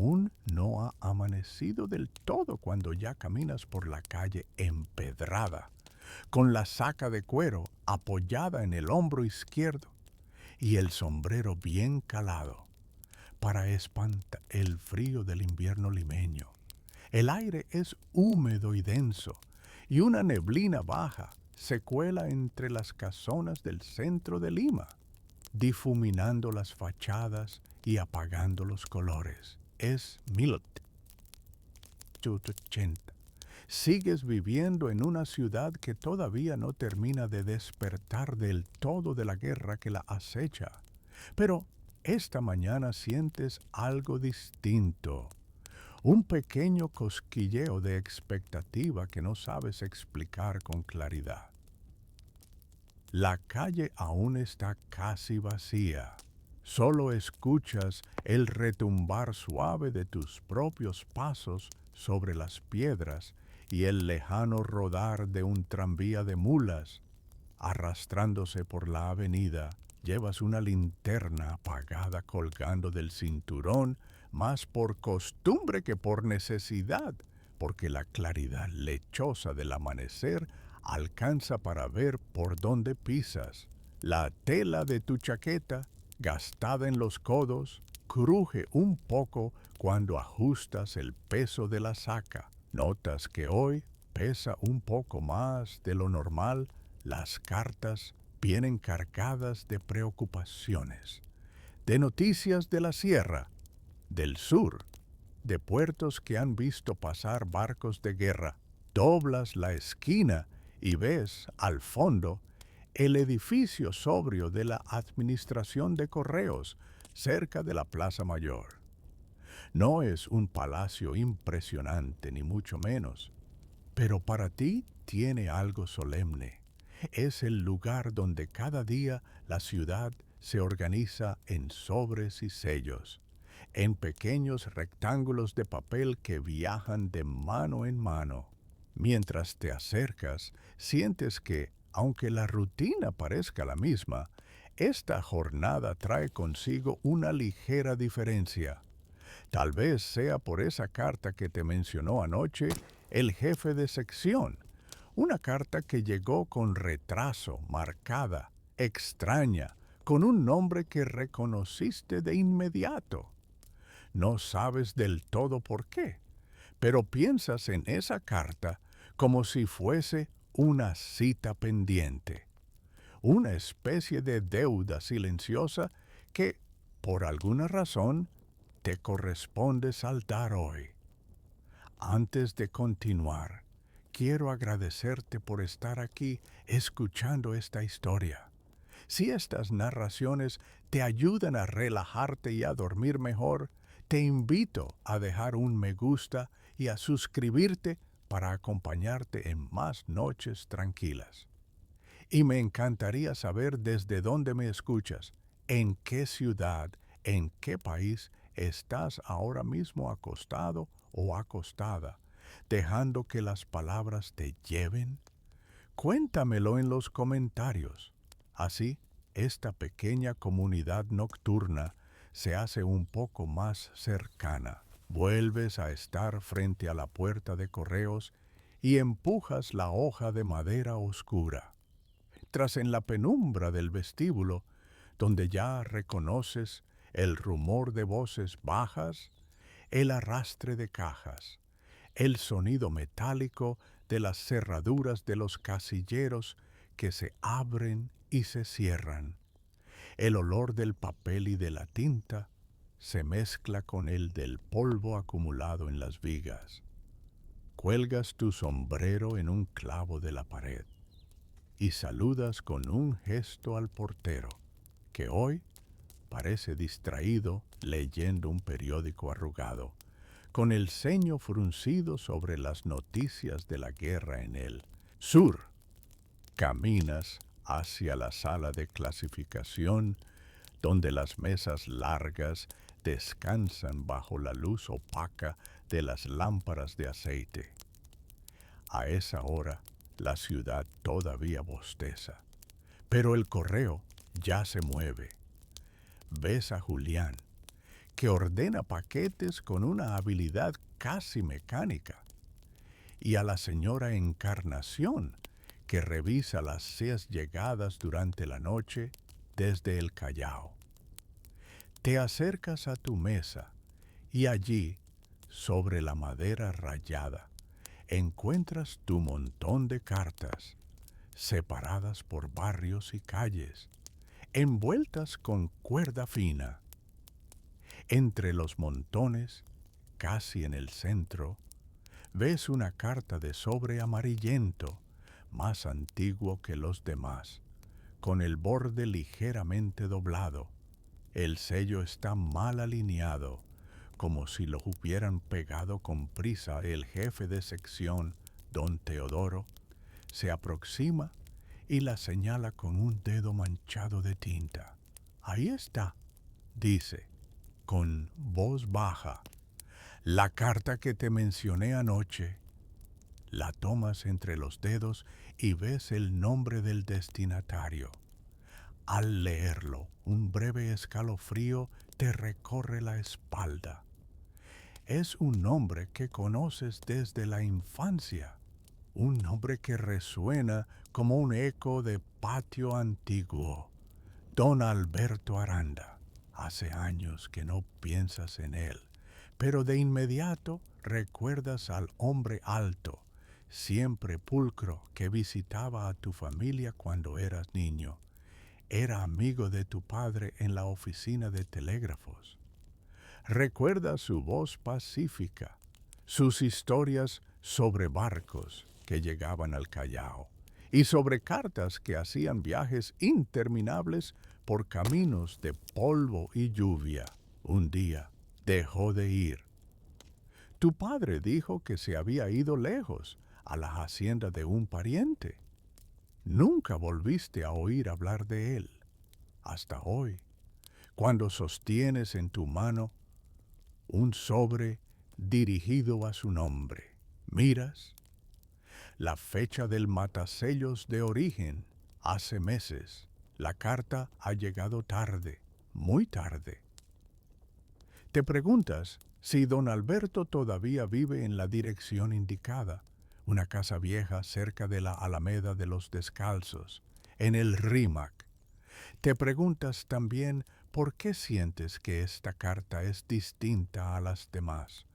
Aún no ha amanecido del todo cuando ya caminas por la calle empedrada, con la saca de cuero apoyada en el hombro izquierdo y el sombrero bien calado para espantar el frío del invierno limeño. El aire es húmedo y denso, y una neblina baja se cuela entre las casonas del centro de Lima, difuminando las fachadas y apagando los colores. Es 1880. Sigues viviendo en una ciudad que todavía no termina de despertar del todo de la guerra que la acecha. Pero esta mañana sientes algo distinto. Un pequeño cosquilleo de expectativa que no sabes explicar con claridad. La calle aún está casi vacía. Solo escuchas el retumbar suave de tus propios pasos sobre las piedras y el lejano rodar de un tranvía de mulas arrastrándose por la avenida. Llevas una linterna apagada colgando del cinturón, más por costumbre que por necesidad, porque la claridad lechosa del amanecer alcanza para ver por dónde pisas. La tela de tu chaqueta, gastada en los codos, cruje un poco cuando ajustas el peso de la saca. Notas que hoy pesa un poco más de lo normal. Las cartas vienen cargadas de preocupaciones, de noticias de la sierra, del sur, de puertos que han visto pasar barcos de guerra. Doblas la esquina y ves, al fondo, el edificio sobrio de la Administración de Correos, cerca de la Plaza Mayor. No es un palacio impresionante, ni mucho menos, pero para ti tiene algo solemne. Es el lugar donde cada día la ciudad se organiza en sobres y sellos, en pequeños rectángulos de papel que viajan de mano en mano. Mientras te acercas, sientes que, aunque la rutina parezca la misma, esta jornada trae consigo una ligera diferencia. Tal vez sea por esa carta que te mencionó anoche el jefe de sección. Una carta que llegó con retraso, marcada, extraña, con un nombre que reconociste de inmediato. No sabes del todo por qué, pero piensas en esa carta como si fuese una cita pendiente, una especie de deuda silenciosa que, por alguna razón, te corresponde saldar hoy. Antes de continuar, quiero agradecerte por estar aquí escuchando esta historia. Si estas narraciones te ayudan a relajarte y a dormir mejor, te invito a dejar un me gusta y a suscribirte para acompañarte en más noches tranquilas. Y me encantaría saber desde dónde me escuchas, en qué ciudad, en qué país estás ahora mismo acostado o acostada, dejando que las palabras te lleven. Cuéntamelo en los comentarios. Así, esta pequeña comunidad nocturna se hace un poco más cercana. Vuelves a estar frente a la puerta de correos y empujas la hoja de madera oscura. Tras en la penumbra del vestíbulo, donde ya reconoces el rumor de voces bajas, el arrastre de cajas, el sonido metálico de las cerraduras de los casilleros que se abren y se cierran. El olor del papel y de la tinta se mezcla con el del polvo acumulado en las vigas. Cuelgas tu sombrero en un clavo de la pared y saludas con un gesto al portero, que hoy parece distraído leyendo un periódico arrugado, con el ceño fruncido sobre las noticias de la guerra en él. Sur. Caminas hacia la sala de clasificación, donde las mesas largas descansan bajo la luz opaca de las lámparas de aceite. A esa hora, la ciudad todavía bosteza, pero el correo ya se mueve. Ves a Julián, que ordena paquetes con una habilidad casi mecánica, y a la señora Encarnación, que revisa las 6 llegadas durante la noche desde el Callao. Te acercas a tu mesa y allí, sobre la madera rayada, encuentras tu montón de cartas, separadas por barrios y calles, envueltas con cuerda fina. Entre los montones, casi en el centro, ves una carta de sobre amarillento, más antiguo que los demás, con el borde ligeramente doblado. El sello está mal alineado, como si lo hubieran pegado con prisa. El jefe de sección, don Teodoro, se aproxima y la señala con un dedo manchado de tinta. Ahí está, dice, con voz baja, la carta que te mencioné anoche. La tomas entre los dedos y ves el nombre del destinatario. Al leerlo, un breve escalofrío te recorre la espalda. Es un nombre que conoces desde la infancia, un nombre que resuena como un eco de patio antiguo. Don Alberto Aranda. Hace años que no piensas en él, pero de inmediato recuerdas al hombre alto, siempre pulcro, que visitaba a tu familia cuando eras niño. Era amigo de tu padre en la oficina de telégrafos. Recuerda su voz pacífica, sus historias sobre barcos que llegaban al Callao y sobre cartas que hacían viajes interminables por caminos de polvo y lluvia. Un día dejó de ir. Tu padre dijo que se había ido lejos, a la hacienda de un pariente. Nunca volviste a oír hablar de él, hasta hoy, cuando sostienes en tu mano un sobre dirigido a su nombre. Miras la fecha del matasellos de origen, hace meses. La carta ha llegado tarde, muy tarde. Te preguntas si don Alberto todavía vive en la dirección indicada, una casa vieja cerca de la Alameda de los Descalzos, en el Rímac. Te preguntas también por qué sientes que esta carta es distinta a las demás,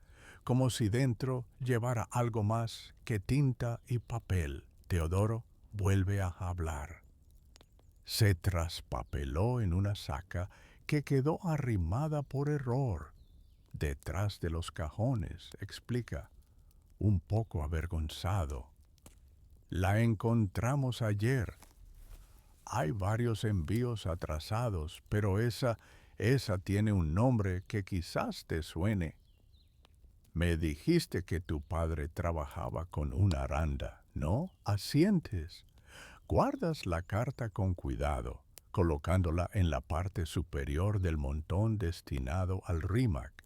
como si dentro llevara algo más que tinta y papel. Teodoro vuelve a hablar. Se traspapeló en una saca que quedó arrimada por error, detrás de los cajones, explica, un poco avergonzado. La encontramos ayer. Hay varios envíos atrasados, pero esa tiene un nombre que quizás te suene. Me dijiste que tu padre trabajaba con una aranda, ¿no? Asientes. Guardas la carta con cuidado, colocándola en la parte superior del montón destinado al Rímac.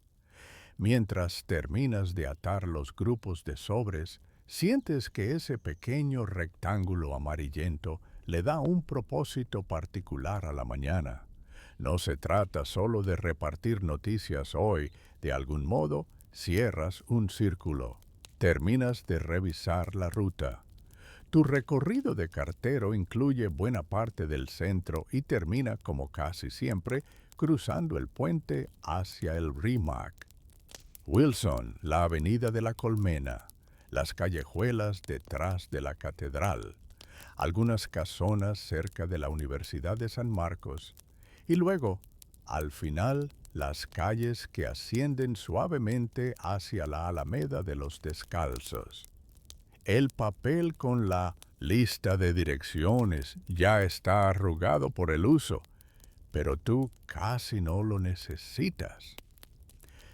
Mientras terminas de atar los grupos de sobres, sientes que ese pequeño rectángulo amarillento le da un propósito particular a la mañana. No se trata solo de repartir noticias hoy. De algún modo, cierras un círculo. Terminas de revisar la ruta. Tu recorrido de cartero incluye buena parte del centro y termina, como casi siempre, cruzando el puente hacia el Rímac. Wilson, la avenida de la Colmena, las callejuelas detrás de la catedral, algunas casonas cerca de la Universidad de San Marcos y luego, al final, las calles que ascienden suavemente hacia la Alameda de los Descalzos. El papel con la lista de direcciones ya está arrugado por el uso, pero tú casi no lo necesitas.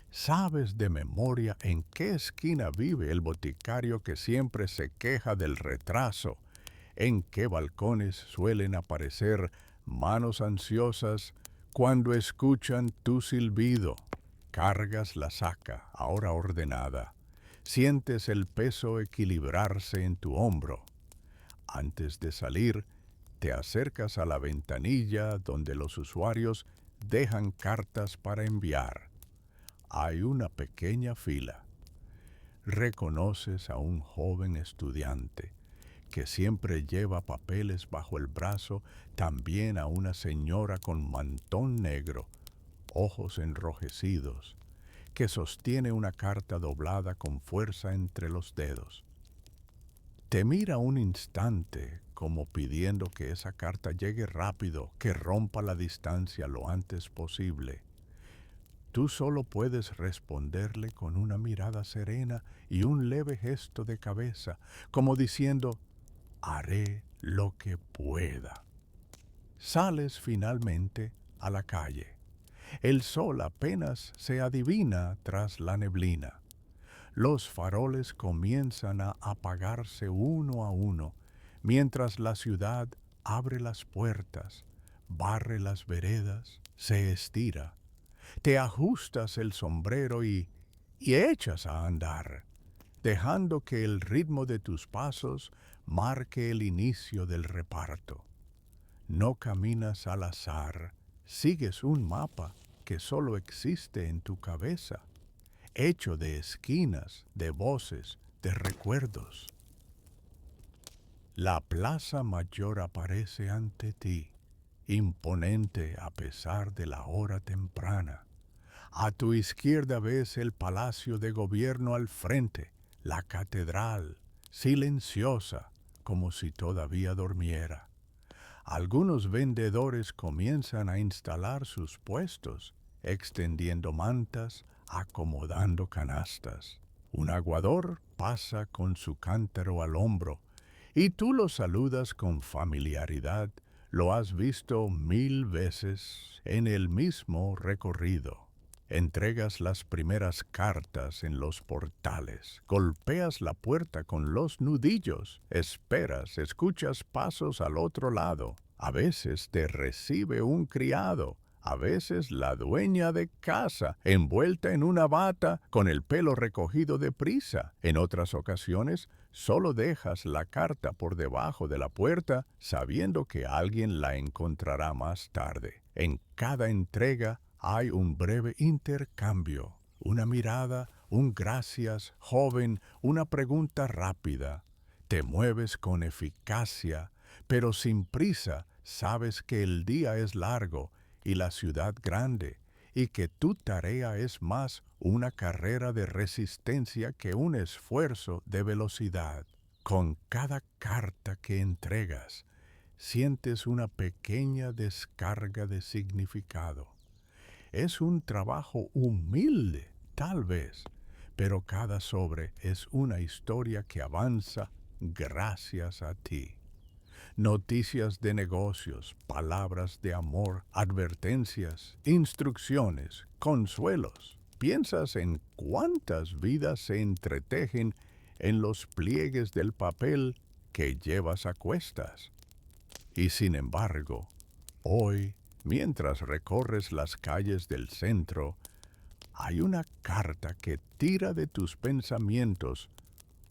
¿Sabes de memoria en qué esquina vive el boticario que siempre se queja del retraso? ¿En qué balcones suelen aparecer manos ansiosas cuando escuchan tu silbido? Cargas la saca, ahora ordenada. Sientes el peso equilibrarse en tu hombro. Antes de salir, te acercas a la ventanilla donde los usuarios dejan cartas para enviar. Hay una pequeña fila. Reconoces a un joven estudiante que siempre lleva papeles bajo el brazo, también a una señora con mantón negro, ojos enrojecidos, que sostiene una carta doblada con fuerza entre los dedos. Te mira un instante como pidiendo que esa carta llegue rápido, que rompa la distancia lo antes posible. Tú solo puedes responderle con una mirada serena y un leve gesto de cabeza, como diciendo, haré lo que pueda. Sales finalmente a la calle. El sol apenas se adivina tras la neblina. Los faroles comienzan a apagarse uno a uno, mientras la ciudad abre las puertas, barre las veredas, se estira. Te ajustas el sombrero y echas a andar, dejando que el ritmo de tus pasos marque el inicio del reparto. No caminas al azar, sigues un mapa que solo existe en tu cabeza, hecho de esquinas, de voces, de recuerdos. La plaza mayor aparece ante ti, imponente a pesar de la hora temprana. A tu izquierda ves el palacio de gobierno al frente, la catedral, silenciosa, como si todavía durmiera. Algunos vendedores comienzan a instalar sus puestos, extendiendo mantas, acomodando canastas. Un aguador pasa con su cántaro al hombro, y tú lo saludas con familiaridad. Lo has visto 1000 veces en el mismo recorrido. Entregas las primeras cartas en los portales, golpeas la puerta con los nudillos, esperas, escuchas pasos al otro lado. A veces te recibe un criado, a veces la dueña de casa, envuelta en una bata, con el pelo recogido deprisa. En otras ocasiones, solo dejas la carta por debajo de la puerta, sabiendo que alguien la encontrará más tarde. En cada entrega hay un breve intercambio, una mirada, un gracias, joven, una pregunta rápida. Te mueves con eficacia, pero sin prisa. Sabes que el día es largo y la ciudad grande, y que tu tarea es más una carrera de resistencia que un esfuerzo de velocidad. Con cada carta que entregas, sientes una pequeña descarga de significado. Es un trabajo humilde, tal vez, pero cada sobre es una historia que avanza gracias a ti. Noticias de negocios, palabras de amor, advertencias, instrucciones, consuelos. Piensas en cuántas vidas se entretejen en los pliegues del papel que llevas a cuestas. Y sin embargo, hoy, mientras recorres las calles del centro, hay una carta que tira de tus pensamientos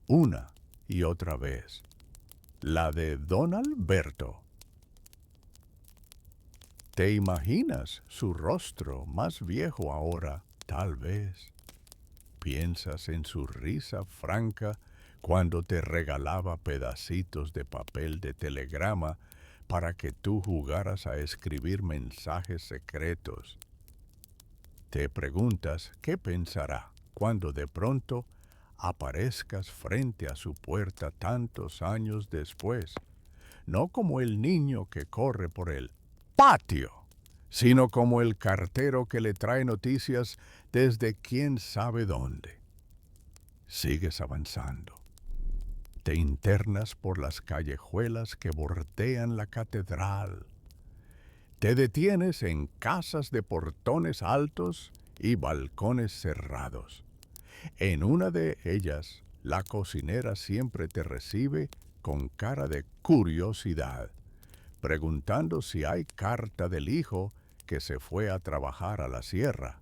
una y otra vez. La de Don Alberto. ¿Te imaginas su rostro más viejo ahora, tal vez? Piensas en su risa franca cuando te regalaba pedacitos de papel de telegrama para que tú jugaras a escribir mensajes secretos. Te preguntas qué pensará cuando de pronto aparezcas frente a su puerta tantos años después, no como el niño que corre por el patio, sino como el cartero que le trae noticias desde quién sabe dónde. Sigues avanzando. Te internas por las callejuelas que bordean la catedral. Te detienes en casas de portones altos y balcones cerrados. En una de ellas, la cocinera siempre te recibe con cara de curiosidad, preguntando si hay carta del hijo que se fue a trabajar a la sierra.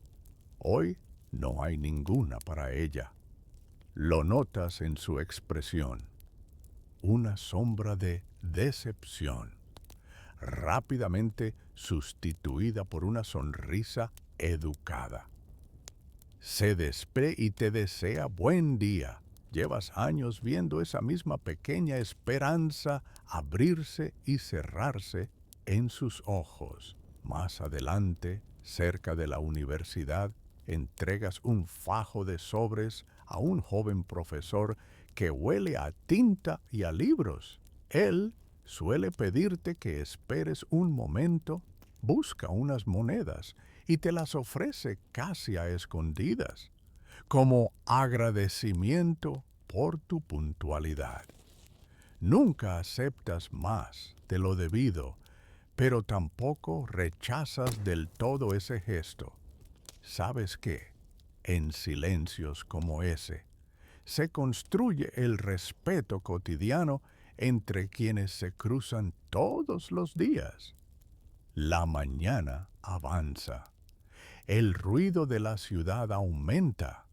Hoy no hay ninguna para ella. Lo notas en su expresión. Una sombra de decepción, rápidamente sustituida por una sonrisa educada. se despide y te desea buen día. Llevas años viendo esa misma pequeña esperanza abrirse y cerrarse en sus ojos. Más adelante, cerca de la universidad, entregas un fajo de sobres a un joven profesor que huele a tinta y a libros. Él suele pedirte que esperes un momento, busca unas monedas y te las ofrece casi a escondidas, como agradecimiento por tu puntualidad. Nunca aceptas más de lo debido, pero tampoco rechazas del todo ese gesto. ¿Sabes qué? En silencios como ese, se construye el respeto cotidiano entre quienes se cruzan todos los días. La mañana avanza. El ruido de la ciudad aumenta.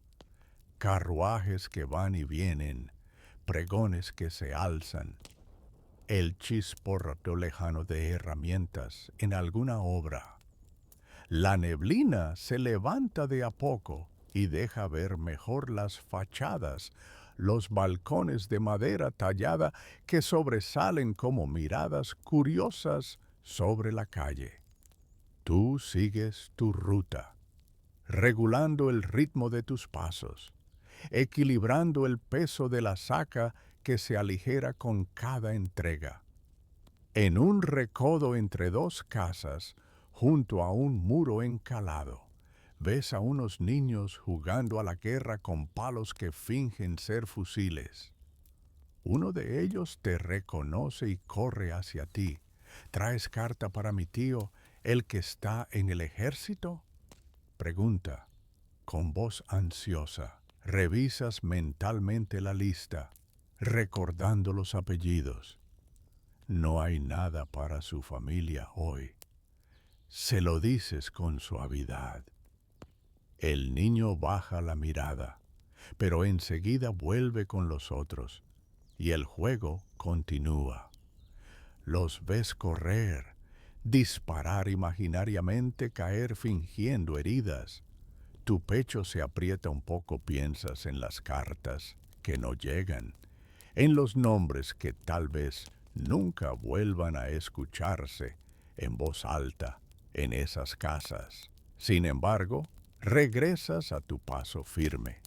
Carruajes que van y vienen, pregones que se alzan, el chisporroto lejano de herramientas en alguna obra. La neblina se levanta de a poco y deja ver mejor las fachadas, los balcones de madera tallada que sobresalen como miradas curiosas sobre la calle. Tú sigues tu ruta, regulando el ritmo de tus pasos, equilibrando el peso de la saca que se aligera con cada entrega. En un recodo entre dos casas, junto a un muro encalado, ves a unos niños jugando a la guerra con palos que fingen ser fusiles. Uno de ellos te reconoce y corre hacia ti. ¿Traes carta para mi tío, el que está en el ejército? Pregunta, con voz ansiosa. Revisas mentalmente la lista, recordando los apellidos. No hay nada para su familia hoy. Se lo dices con suavidad. El niño baja la mirada, pero enseguida vuelve con los otros, y el juego continúa. Los ves correr, disparar imaginariamente, caer fingiendo heridas. Tu pecho se aprieta un poco, piensas en las cartas que no llegan, en los nombres que tal vez nunca vuelvan a escucharse en voz alta en esas casas. Sin embargo, regresas a tu paso firme.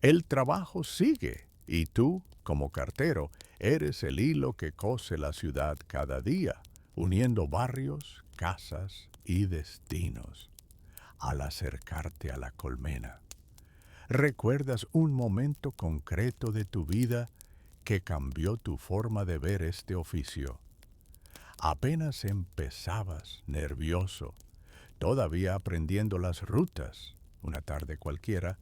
El trabajo sigue y tú, como cartero, eres el hilo que cose la ciudad cada día, uniendo barrios, casas y destinos. Al acercarte a la colmena, recuerdas un momento concreto de tu vida que cambió tu forma de ver este oficio. Apenas empezabas, nervioso, todavía aprendiendo las rutas. Una tarde cualquiera,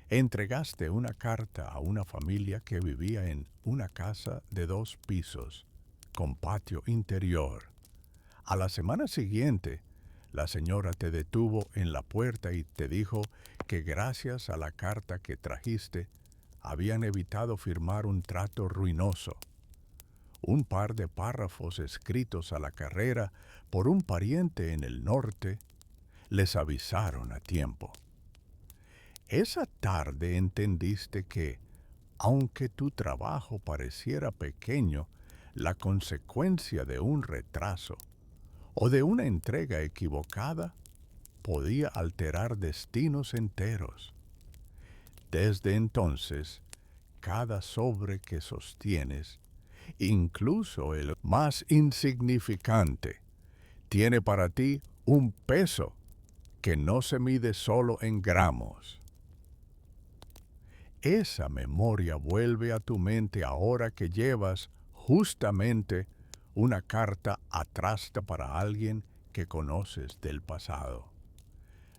entregaste una carta a una familia que vivía en una casa de 2 pisos, con patio interior. A la semana siguiente, la señora te detuvo en la puerta y te dijo que gracias a la carta que trajiste, habían evitado firmar un trato ruinoso. Un par de párrafos escritos a la carrera por un pariente en el norte les avisaron a tiempo. Esa tarde entendiste que, aunque tu trabajo pareciera pequeño, la consecuencia de un retraso o de una entrega equivocada podía alterar destinos enteros. Desde entonces, cada sobre que sostienes, incluso el más insignificante, tiene para ti un peso que no se mide solo en gramos. Esa memoria vuelve a tu mente ahora que llevas justamente una carta atrasta para alguien que conoces del pasado.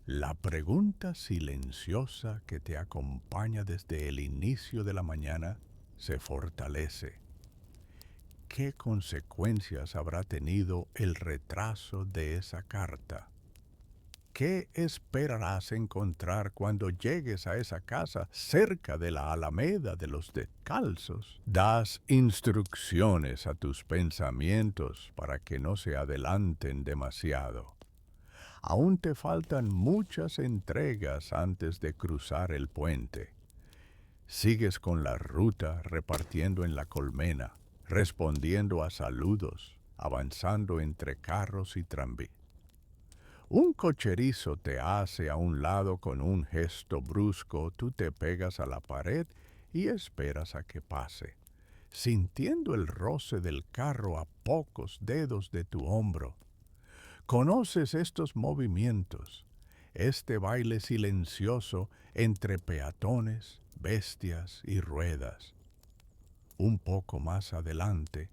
La pregunta silenciosa que te acompaña desde el inicio de la mañana se fortalece. ¿Qué consecuencias habrá tenido el retraso de esa carta? ¿Qué esperarás encontrar cuando llegues a esa casa cerca de la Alameda de los Descalzos? Das instrucciones a tus pensamientos para que no se adelanten demasiado. Aún te faltan muchas entregas antes de cruzar el puente. Sigues con la ruta repartiendo en la colmena, respondiendo a saludos, avanzando entre carros y tranvías. Un cocherizo te hace a un lado con un gesto brusco, tú te pegas a la pared y esperas a que pase, sintiendo el roce del carro a pocos dedos de tu hombro. Conoces estos movimientos, este baile silencioso entre peatones, bestias y ruedas. Un poco más adelante,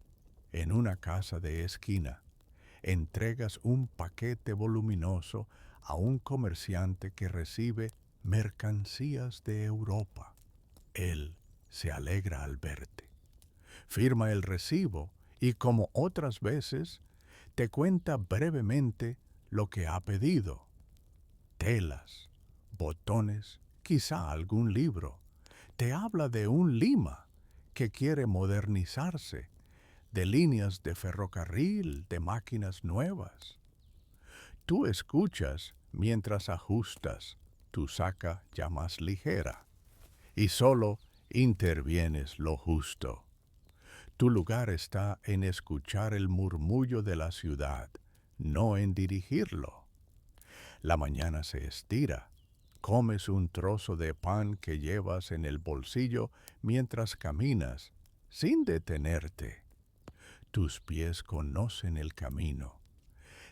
en una casa de esquina, entregas un paquete voluminoso a un comerciante que recibe mercancías de Europa. Él se alegra al verte. Firma el recibo y, como otras veces, te cuenta brevemente lo que ha pedido. Telas, botones, quizá algún libro. Te habla de un Lima que quiere modernizarse, de líneas de ferrocarril, de máquinas nuevas. Tú escuchas mientras ajustas tu saca ya más ligera y solo intervienes lo justo. Tu lugar está en escuchar el murmullo de la ciudad, no en dirigirlo. La mañana se estira. Comes un trozo de pan que llevas en el bolsillo mientras caminas, sin detenerte. Tus pies conocen el camino.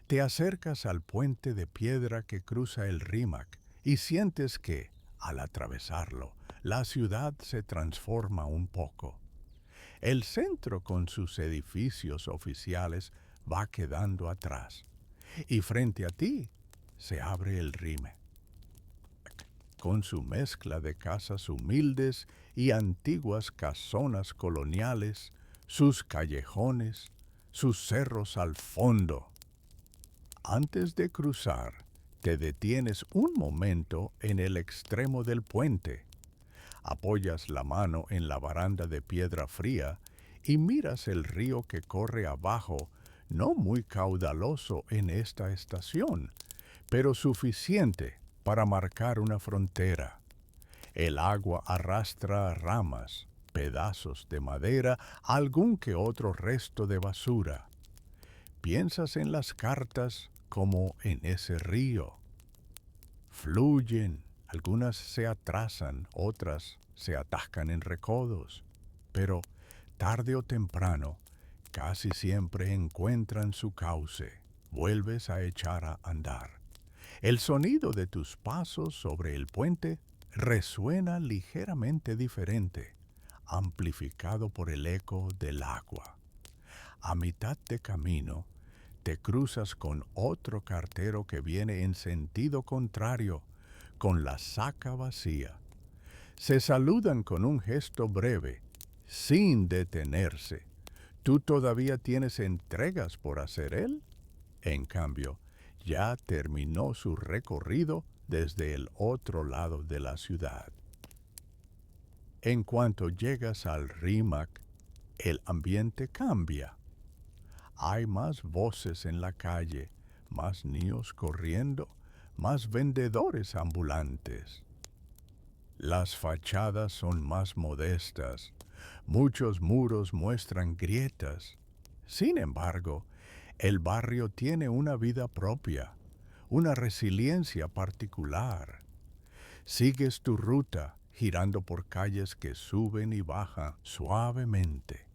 Te acercas al puente de piedra que cruza el Rímac y sientes que, al atravesarlo, la ciudad se transforma un poco. El centro con sus edificios oficiales va quedando atrás y frente a ti se abre el Rímac, con su mezcla de casas humildes y antiguas casonas coloniales, sus callejones, sus cerros al fondo. Antes de cruzar, te detienes un momento en el extremo del puente. Apoyas la mano en la baranda de piedra fría y miras el río que corre abajo, no muy caudaloso en esta estación, pero suficiente para marcar una frontera. El agua arrastra ramas, pedazos de madera, algún que otro resto de basura. Piensas en las cartas como en ese río. Fluyen, algunas se atrasan, otras se atascan en recodos, pero tarde o temprano casi siempre encuentran su cauce. Vuelves a echar a andar. El sonido de tus pasos sobre el puente resuena ligeramente diferente, amplificado por el eco del agua. A mitad de camino, te cruzas con otro cartero que viene en sentido contrario, con la saca vacía. Se saludan con un gesto breve, sin detenerse. ¿Tú todavía tienes entregas por hacer él? En cambio, ya terminó su recorrido desde el otro lado de la ciudad. En cuanto llegas al Rímac, el ambiente cambia. Hay más voces en la calle, más niños corriendo, más vendedores ambulantes. Las fachadas son más modestas, muchos muros muestran grietas. Sin embargo, el barrio tiene una vida propia, una resiliencia particular. Sigues tu ruta, girando por calles que suben y bajan suavemente.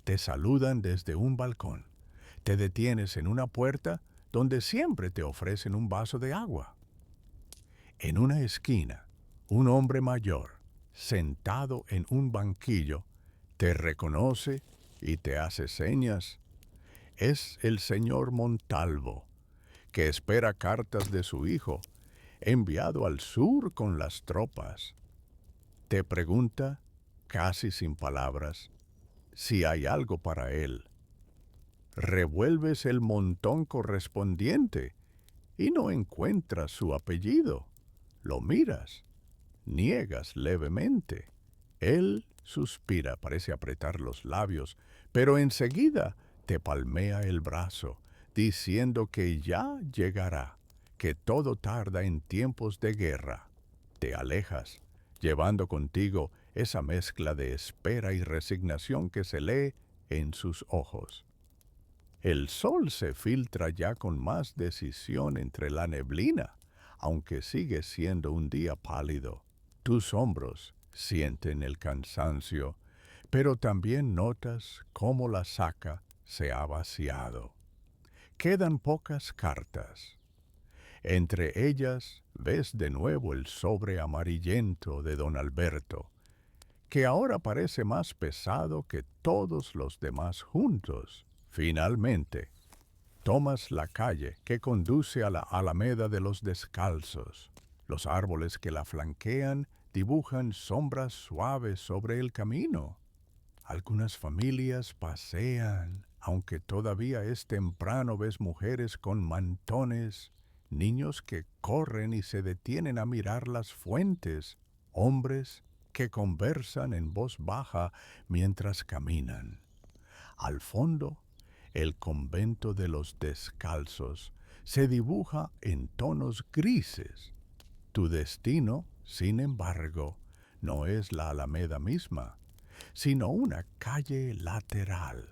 Te saludan desde un balcón. Te detienes en una puerta donde siempre te ofrecen un vaso de agua. En una esquina, un hombre mayor, sentado en un banquillo, te reconoce y te hace señas. Es el señor Montalvo, que espera cartas de su hijo, enviado al sur con las tropas. Te pregunta, casi sin palabras, si hay algo para él. Revuelves el montón correspondiente y no encuentras su apellido. Lo miras, niegas levemente. Él suspira, parece apretar los labios, pero enseguida te palmea el brazo, diciendo que ya llegará, que todo tarda en tiempos de guerra. Te alejas, llevando contigo esa mezcla de espera y resignación que se lee en sus ojos. El sol se filtra ya con más decisión entre la neblina, aunque sigue siendo un día pálido. Tus hombros sienten el cansancio, pero también notas cómo la saca se ha vaciado. Quedan pocas cartas. Entre ellas ves de nuevo el sobre amarillento de don Alberto, que ahora parece más pesado que todos los demás juntos. Finalmente, tomas la calle que conduce a la Alameda de los Descalzos. Los árboles que la flanquean dibujan sombras suaves sobre el camino. Algunas familias pasean, aunque todavía es temprano ves mujeres con mantones, niños que corren y se detienen a mirar las fuentes, hombres que conversan en voz baja mientras caminan. Al fondo, el convento de los descalzos se dibuja en tonos grises. Tu destino, sin embargo, no es la Alameda misma, sino una calle lateral,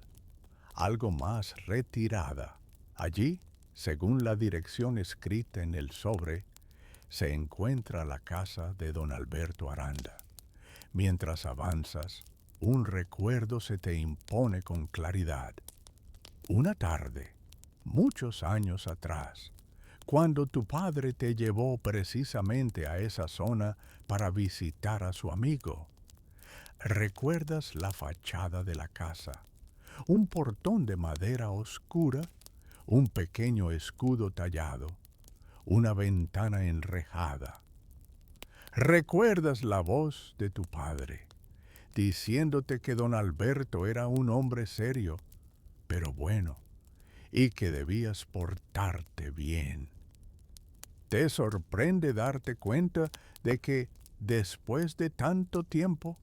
algo más retirada. Allí, según la dirección escrita en el sobre, se encuentra la casa de don Alberto Aranda. Mientras avanzas, un recuerdo se te impone con claridad. Una tarde, muchos años atrás, cuando tu padre te llevó precisamente a esa zona para visitar a su amigo, recuerdas la fachada de la casa, un portón de madera oscura, un pequeño escudo tallado, una ventana enrejada. Recuerdas la voz de tu padre, diciéndote que don Alberto era un hombre serio, pero bueno, y que debías portarte bien. Te sorprende darte cuenta de que, después de tanto tiempo,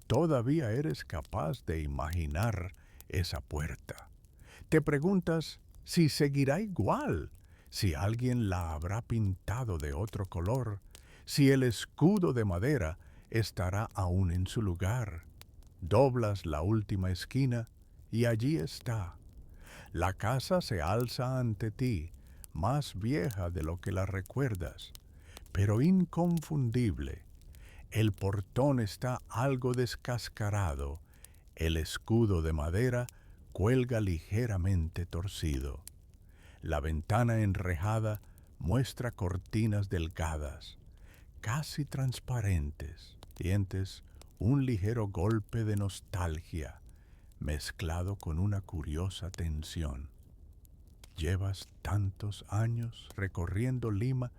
todavía eres capaz de imaginar esa puerta. Te preguntas si seguirá igual, si alguien la habrá pintado de otro color, si el escudo de madera estará aún en su lugar. Doblas la última esquina y allí está. La casa se alza ante ti, más vieja de lo que la recuerdas, pero inconfundible. El portón está algo descascarado, el escudo de madera cuelga ligeramente torcido. La ventana enrejada muestra cortinas delgadas, casi transparentes. Sientes un ligero golpe de nostalgia, mezclado con una curiosa tensión. Llevas tantos años recorriendo Lima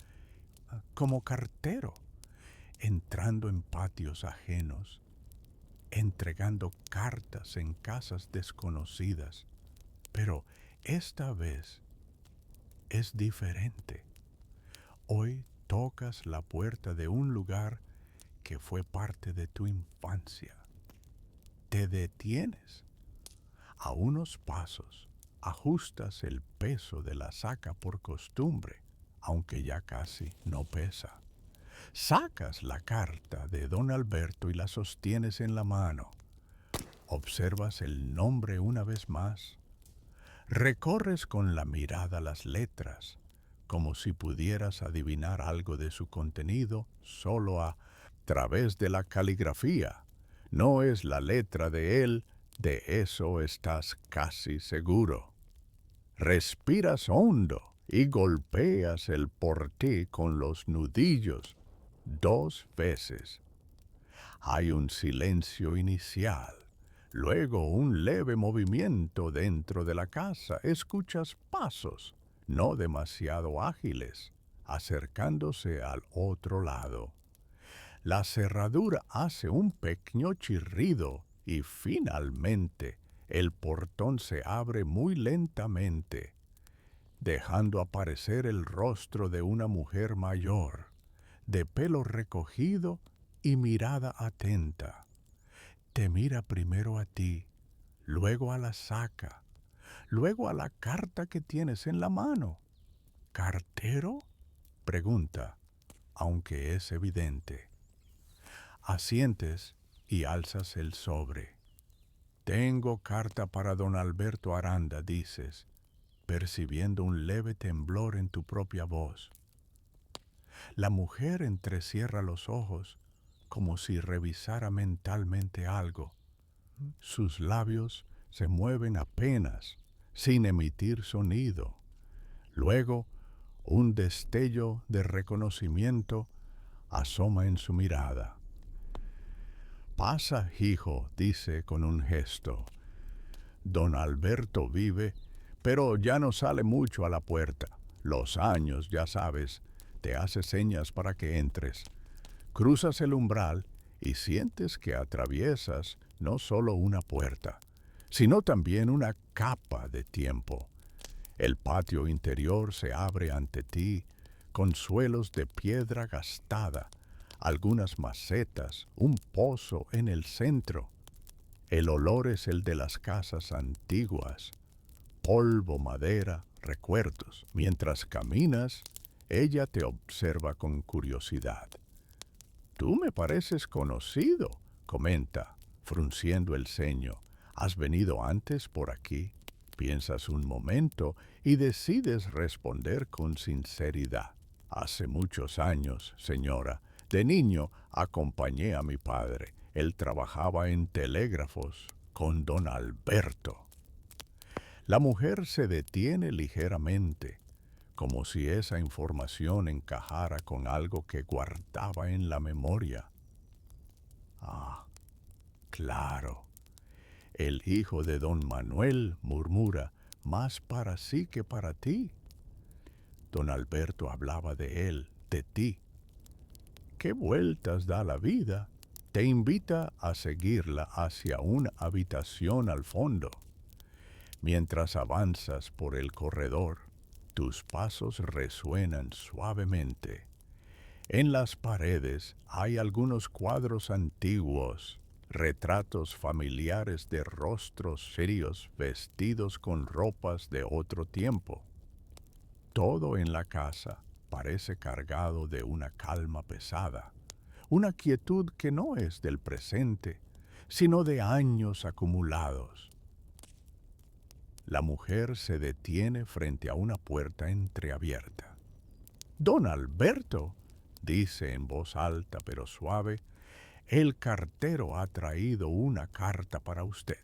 como cartero, entrando en patios ajenos, entregando cartas en casas desconocidas, pero esta vez es diferente. Hoy tocas la puerta de un lugar que fue parte de tu infancia. Te detienes. A unos pasos, ajustas el peso de la saca por costumbre, aunque ya casi no pesa. Sacas la carta de don Alberto y la sostienes en la mano. Observas el nombre una vez más. Recorres con la mirada las letras, como si pudieras adivinar algo de su contenido solo a través de la caligrafía. No es la letra de él, de eso estás casi seguro. Respiras hondo y golpeas el porté con los nudillos 2 veces. Hay un silencio inicial, luego un leve movimiento dentro de la casa. Escuchas pasos, no demasiado ágiles, acercándose al otro lado. La cerradura hace un pequeño chirrido y finalmente el portón se abre muy lentamente, dejando aparecer el rostro de una mujer mayor, de pelo recogido y mirada atenta. Te mira primero a ti, luego a la saca, luego a la carta que tienes en la mano. ¿Cartero? Pregunta, aunque es evidente. Asientes y alzas el sobre. Tengo carta para don Alberto Aranda, dices, percibiendo un leve temblor en tu propia voz. La mujer entrecierra los ojos como si revisara mentalmente algo. Sus labios se mueven apenas, sin emitir sonido. Luego, un destello de reconocimiento asoma en su mirada. Pasa, hijo, dice con un gesto. Don Alberto vive, pero ya no sale mucho a la puerta. Los años, ya sabes, te hace señas para que entres. Cruzas el umbral y sientes que atraviesas no solo una puerta, sino también una capa de tiempo. El patio interior se abre ante ti, con suelos de piedra gastada, algunas macetas, un pozo en el centro. El olor es el de las casas antiguas, polvo, madera, recuerdos. Mientras caminas, ella te observa con curiosidad. Tú me pareces conocido, comenta, frunciendo el ceño. ¿Has venido antes por aquí? Piensas un momento y decides responder con sinceridad. Hace muchos años, señora, de niño acompañé a mi padre. Él trabajaba en telégrafos con don Alberto. La mujer se detiene ligeramente, como si esa información encajara con algo que guardaba en la memoria. Ah, claro. El hijo de don Manuel murmura, más para sí que para ti. Don Alberto hablaba de él, de ti. ¿Qué vueltas da la vida? Te invita a seguirla hacia una habitación al fondo. Mientras avanzas por el corredor, tus pasos resuenan suavemente. En las paredes hay algunos cuadros antiguos, retratos familiares de rostros serios vestidos con ropas de otro tiempo. Todo en la casa parece cargado de una calma pesada, una quietud que no es del presente, sino de años acumulados. La mujer se detiene frente a una puerta entreabierta. Don Alberto, dice en voz alta pero suave, el cartero ha traído una carta para usted.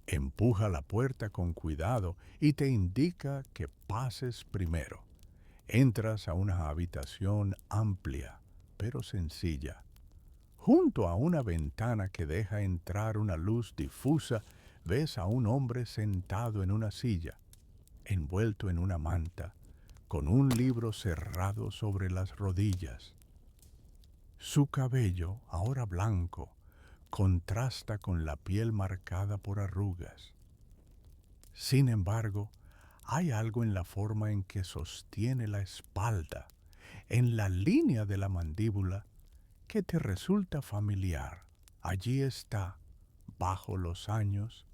Empuja la puerta con cuidado y te indica que pases primero. Entras a una habitación amplia, pero sencilla. Junto a una ventana que deja entrar una luz difusa, ves a un hombre sentado en una silla, envuelto en una manta, con un libro cerrado sobre las rodillas. Su cabello, ahora blanco, contrasta con la piel marcada por arrugas. Sin embargo, hay algo en la forma en que sostiene la espalda, en la línea de la mandíbula, que te resulta familiar. Allí está, bajo los años,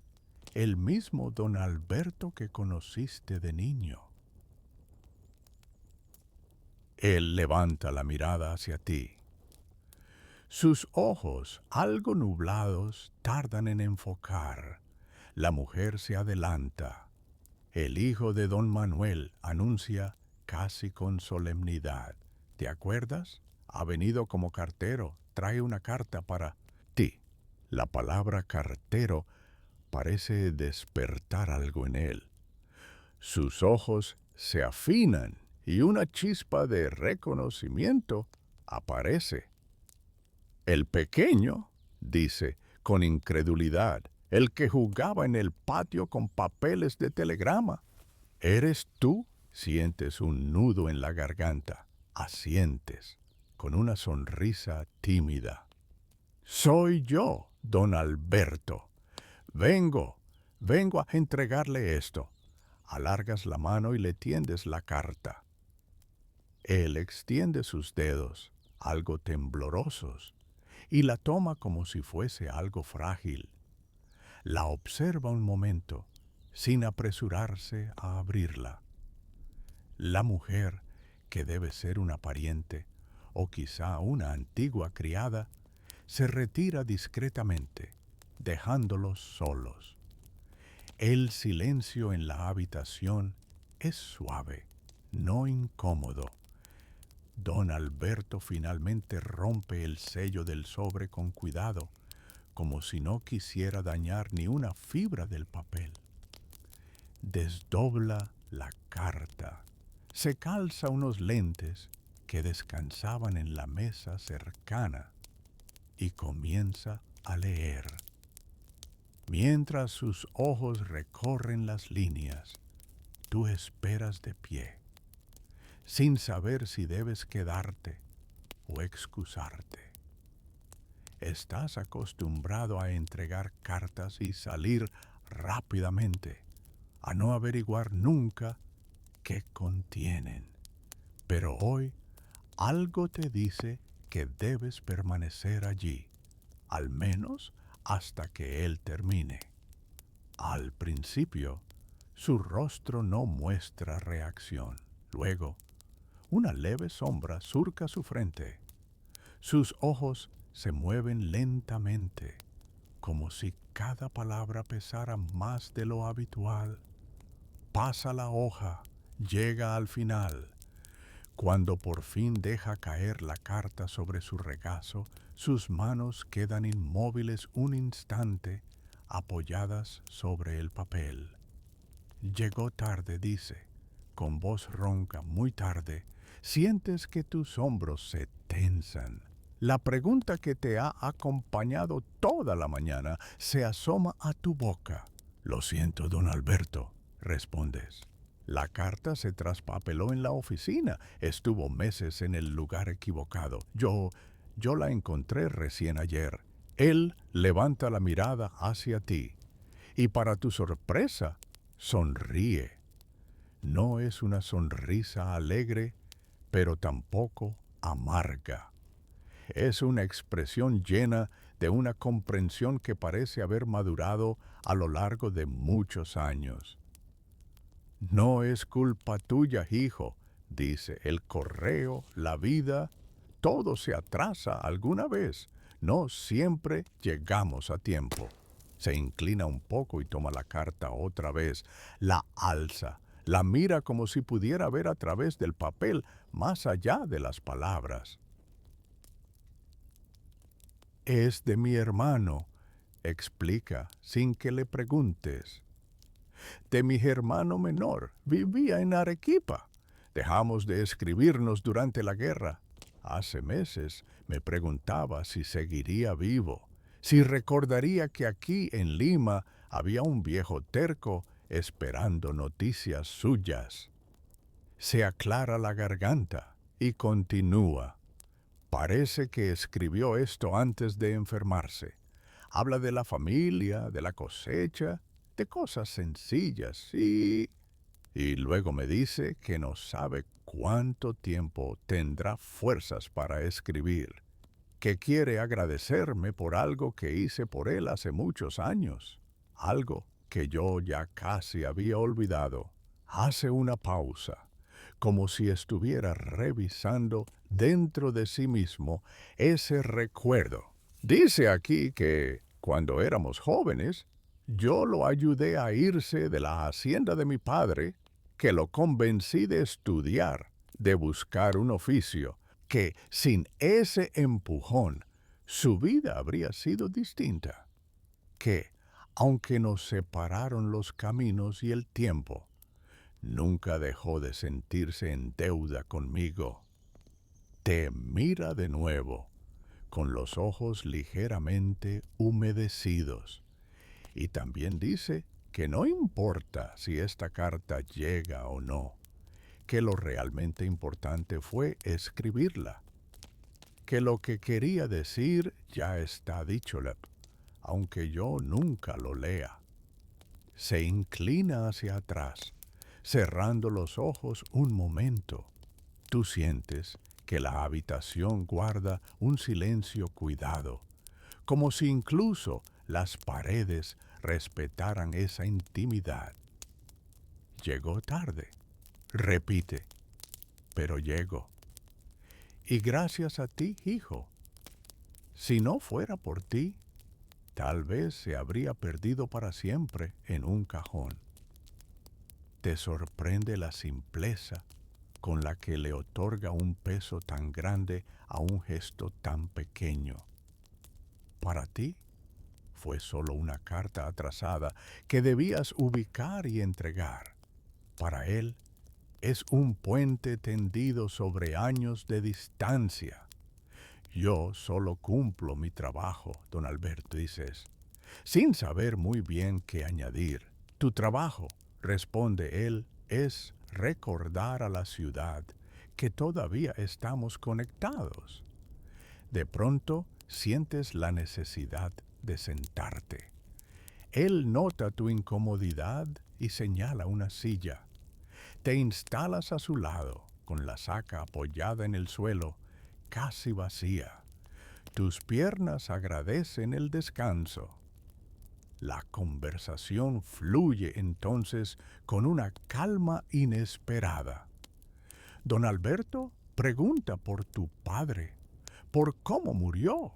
el mismo don Alberto que conociste de niño. Él levanta la mirada hacia ti. Sus ojos, algo nublados, tardan en enfocar. La mujer se adelanta. El hijo de don Manuel anuncia casi con solemnidad. ¿Te acuerdas? Ha venido como cartero. Trae una carta para ti. La palabra cartero parece despertar algo en él. Sus ojos se afinan y una chispa de reconocimiento aparece. El pequeño, dice, con incredulidad, el que jugaba en el patio con papeles de telegrama. ¿Eres tú? Sientes un nudo en la garganta. Asientes, con una sonrisa tímida. Soy yo, don Alberto. Vengo a entregarle esto. Alargas la mano y le tiendes la carta. Él extiende sus dedos, algo temblorosos, y la toma como si fuese algo frágil. La observa un momento, sin apresurarse a abrirla. La mujer, que debe ser una pariente, o quizá una antigua criada, se retira discretamente, dejándolos solos. El silencio en la habitación es suave, no incómodo. Don Alberto finalmente rompe el sello del sobre con cuidado, como si no quisiera dañar ni una fibra del papel. Desdobla la carta. Se calza unos lentes que descansaban en la mesa cercana y comienza a leer. Mientras sus ojos recorren las líneas, tú esperas de pie, sin saber si debes quedarte o excusarte. Estás acostumbrado a entregar cartas y salir rápidamente, a no averiguar nunca qué contienen. Pero hoy algo te dice que debes permanecer allí, al menos hasta que él termine. Al principio, su rostro no muestra reacción. Luego, una leve sombra surca su frente. Sus ojos se mueven lentamente, como si cada palabra pesara más de lo habitual. Pasa la hoja, llega al final. Cuando por fin deja caer la carta sobre su regazo, sus manos quedan inmóviles un instante, apoyadas sobre el papel. Llegó tarde, dice, con voz ronca, muy tarde. Sientes que tus hombros se tensan. La pregunta que te ha acompañado toda la mañana se asoma a tu boca. Lo siento, don Alberto, respondes. La carta se traspapeló en la oficina. Estuvo meses en el lugar equivocado. Yo la encontré recién ayer. Él levanta la mirada hacia ti. Y para tu sorpresa, sonríe. No es una sonrisa alegre, pero tampoco amarga. Es una expresión llena de una comprensión que parece haber madurado a lo largo de muchos años. No es culpa tuya, hijo, dice. El correo, la vida, todo se atrasa alguna vez. No siempre llegamos a tiempo. Se inclina un poco y toma la carta otra vez. La alza, la mira como si pudiera ver a través del papel, más allá de las palabras. Es de mi hermano, explica, sin que le preguntes. De mi hermano menor, vivía en Arequipa. Dejamos de escribirnos durante la guerra. Hace meses me preguntaba si seguiría vivo, si recordaría que aquí en Lima había un viejo terco esperando noticias suyas. Se aclara la garganta y continúa. Parece que escribió esto antes de enfermarse. Habla de la familia, de la cosecha, de cosas sencillas y luego me dice que no sabe cuánto tiempo tendrá fuerzas para escribir, que quiere agradecerme por algo que hice por él hace muchos años, algo que yo ya casi había olvidado. Hace una pausa, como si estuviera revisando dentro de sí mismo ese recuerdo. Dice aquí que, cuando éramos jóvenes, yo lo ayudé a irse de la hacienda de mi padre, que lo convencí de estudiar, de buscar un oficio, que sin ese empujón su vida habría sido distinta, que, aunque nos separaron los caminos y el tiempo, nunca dejó de sentirse en deuda conmigo. Te mira de nuevo, con los ojos ligeramente humedecidos, y también dice que no importa si esta carta llega o no, que lo realmente importante fue escribirla, que lo que quería decir ya está dicho, aunque yo nunca lo lea. Se inclina hacia atrás, cerrando los ojos un momento. Tú sientes que la habitación guarda un silencio cuidado, como si incluso las paredes respetaran esa intimidad. Llegó tarde, Repite, pero llego. Y gracias a ti, hijo. Si no fuera por ti, tal vez se habría perdido para siempre en un cajón. Te sorprende la simpleza con la que le otorga un peso tan grande a un gesto tan pequeño. Para ti fue solo una carta atrasada que debías ubicar y entregar. Para él es un puente tendido sobre años de distancia. Yo solo cumplo mi trabajo, don Alberto, dices, sin saber muy bien qué añadir. Tu trabajo, responde él, es recordar a la ciudad que todavía estamos conectados. De pronto sientes la necesidad de sentarte. Él nota tu incomodidad y señala una silla. Te instalas a su lado, con la saca apoyada en el suelo, casi vacía. Tus piernas agradecen el descanso. La conversación fluye entonces con una calma inesperada. Don Alberto pregunta por tu padre, por cómo murió,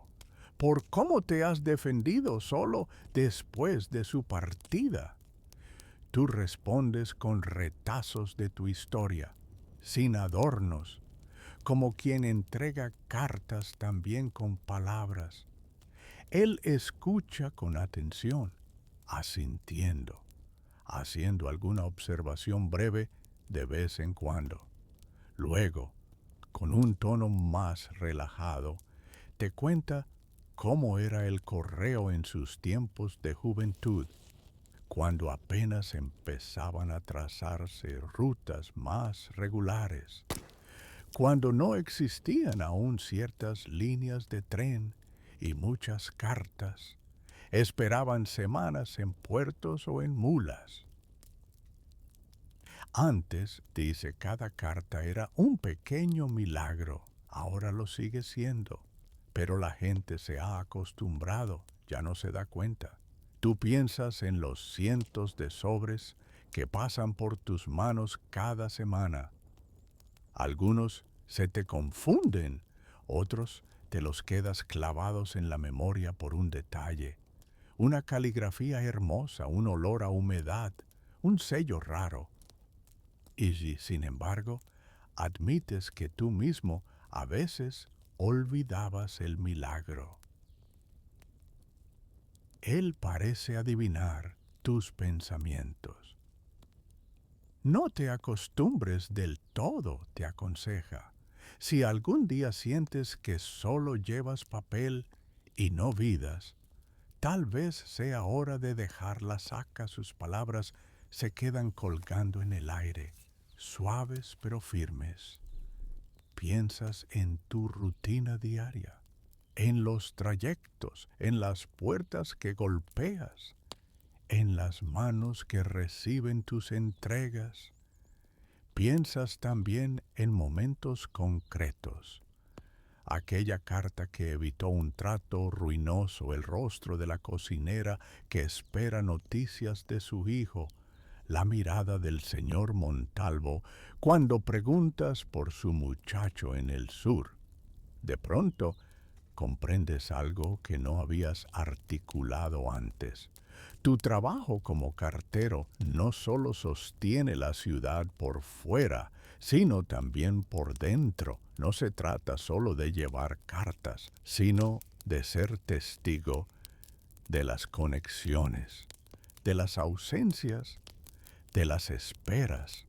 por cómo te has defendido solo después de su partida. Tú respondes con retazos de tu historia, sin adornos, como quien entrega cartas también con palabras. Él escucha con atención, asintiendo, haciendo alguna observación breve de vez en cuando. Luego, con un tono más relajado, te cuenta cómo era el correo en sus tiempos de juventud, cuando apenas empezaban a trazarse rutas más regulares, cuando no existían aún ciertas líneas de tren y muchas cartas esperaban semanas en puertos o en mulas. Antes, dice, cada carta era un pequeño milagro. Ahora lo sigue siendo. Pero la gente se ha acostumbrado, ya no se da cuenta. Tú piensas en los cientos de sobres que pasan por tus manos cada semana. Algunos se te confunden, otros te los quedas clavados en la memoria por un detalle. Una caligrafía hermosa, un olor a humedad, un sello raro. Y si, sin embargo, admites que tú mismo a veces olvidabas el milagro. Él parece adivinar tus pensamientos. No te acostumbres del todo, te aconseja. Si algún día sientes que solo llevas papel y no vidas, tal vez sea hora de dejar la saca. Sus palabras se quedan colgando en el aire, suaves pero firmes. Piensas en tu rutina diaria, en los trayectos, en las puertas que golpeas, en las manos que reciben tus entregas. Piensas también en momentos concretos. Aquella carta que evitó un trato ruinoso, el rostro de la cocinera que espera noticias de su hijo, la mirada del señor Montalvo cuando preguntas por su muchacho en el sur. De pronto, comprendes algo que no habías articulado antes. Tu trabajo como cartero no solo sostiene la ciudad por fuera, sino también por dentro. No se trata solo de llevar cartas, sino de ser testigo de las conexiones, de las ausencias, de las esperas.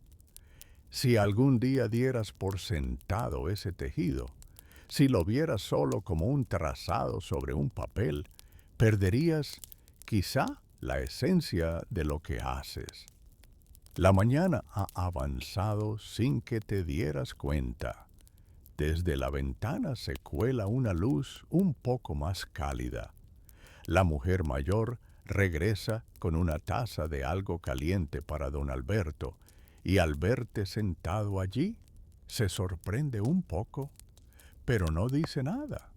Si algún día dieras por sentado ese tejido, si lo vieras solo como un trazado sobre un papel, perderías quizá la esencia de lo que haces. La mañana ha avanzado sin que te dieras cuenta. Desde la ventana se cuela una luz un poco más cálida. La mujer mayor regresa con una taza de algo caliente para don Alberto, y al verte sentado allí, se sorprende un poco, pero no dice nada.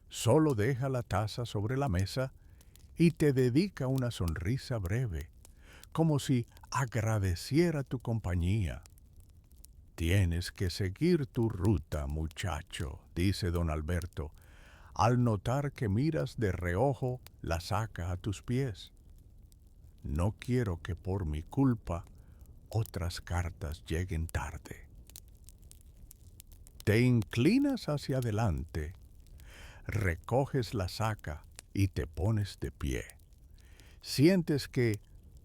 Solo deja la taza sobre la mesa y te dedica una sonrisa breve, como si agradeciera tu compañía. Tienes que seguir tu ruta, muchacho, dice don Alberto, al notar que miras de reojo la saca a tus pies. No quiero que por mi culpa otras cartas lleguen tarde. Te inclinas hacia adelante, recoges la saca y te pones de pie. Sientes que,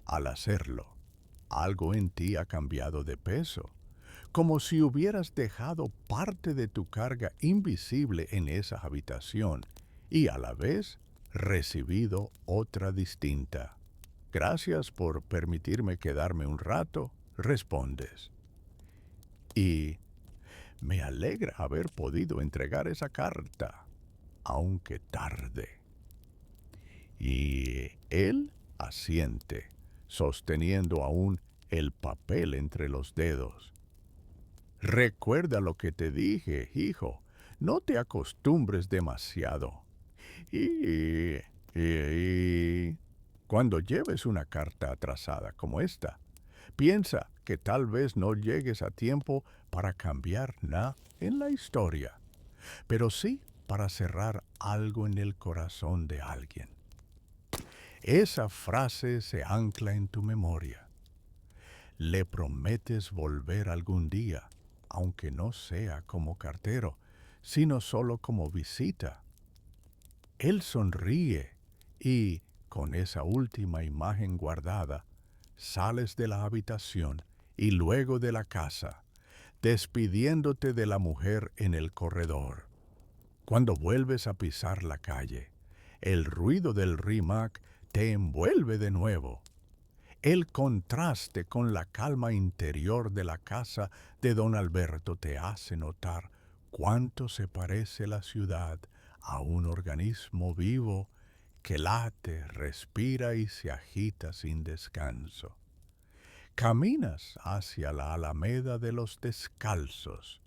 al hacerlo, algo en ti ha cambiado de peso, como si hubieras dejado parte de tu carga invisible en esa habitación y a la vez recibido otra distinta. Gracias por permitirme quedarme un rato, respondes. Y me alegra haber podido entregar esa carta, aunque tarde. Y él asiente, sosteniendo aún el papel entre los dedos. Recuerda lo que te dije, hijo. No te acostumbres demasiado. Y cuando lleves una carta atrasada como esta, piensa que tal vez no llegues a tiempo para cambiar nada en la historia, pero sí para cerrar algo en el corazón de alguien. Esa frase se ancla en tu memoria. Le prometes volver algún día, aunque no sea como cartero, sino solo como visita. Él sonríe y, con esa última imagen guardada, sales de la habitación y luego de la casa, despidiéndote de la mujer en el corredor. Cuando vuelves a pisar la calle, el ruido del rimac te envuelve de nuevo. El contraste con la calma interior de la casa de don Alberto te hace notar cuánto se parece la ciudad a un organismo vivo que late, respira y se agita sin descanso. Caminas hacia la Alameda de los Descalzos,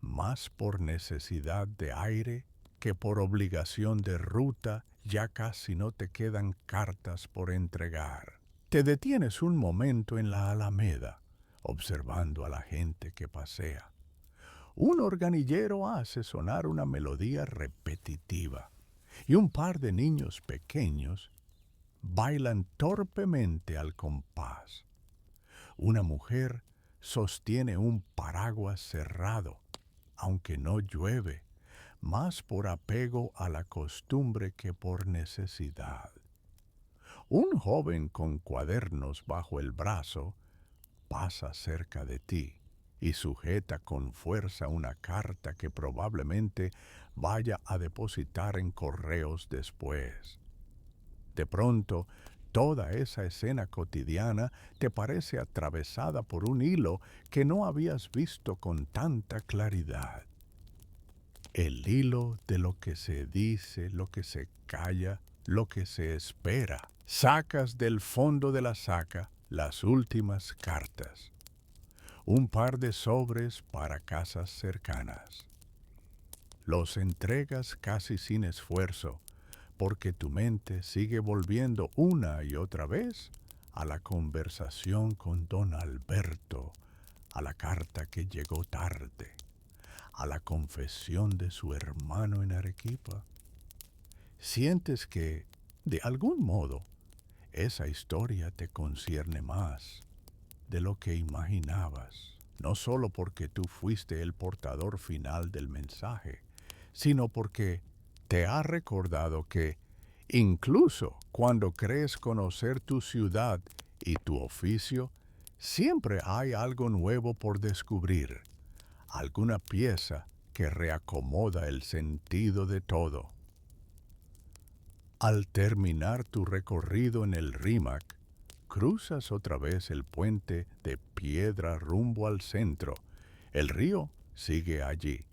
más por necesidad de aire que por obligación de ruta. Ya casi no te quedan cartas por entregar. Te detienes un momento en la Alameda, observando a la gente que pasea. Un organillero hace sonar una melodía repetitiva y un par de niños pequeños bailan torpemente al compás. Una mujer sostiene un paraguas cerrado, aunque no llueve, más por apego a la costumbre que por necesidad. Un joven con cuadernos bajo el brazo pasa cerca de ti y sujeta con fuerza una carta que probablemente vaya a depositar en correos después. De pronto, toda esa escena cotidiana te parece atravesada por un hilo que no habías visto con tanta claridad. El hilo de lo que se dice, lo que se calla, lo que se espera. Sacas del fondo de la saca las últimas cartas. Un par de sobres para casas cercanas. Los entregas casi sin esfuerzo, porque tu mente sigue volviendo una y otra vez a la conversación con don Alberto, a la carta que llegó tarde, a la confesión de su hermano en Arequipa. Sientes que, de algún modo, esa historia te concierne más de lo que imaginabas, no solo porque tú fuiste el portador final del mensaje, sino porque te ha recordado que, incluso cuando crees conocer tu ciudad y tu oficio, siempre hay algo nuevo por descubrir, alguna pieza que reacomoda el sentido de todo. Al terminar tu recorrido en el Rímac, cruzas otra vez el puente de piedra rumbo al centro. El río sigue allí,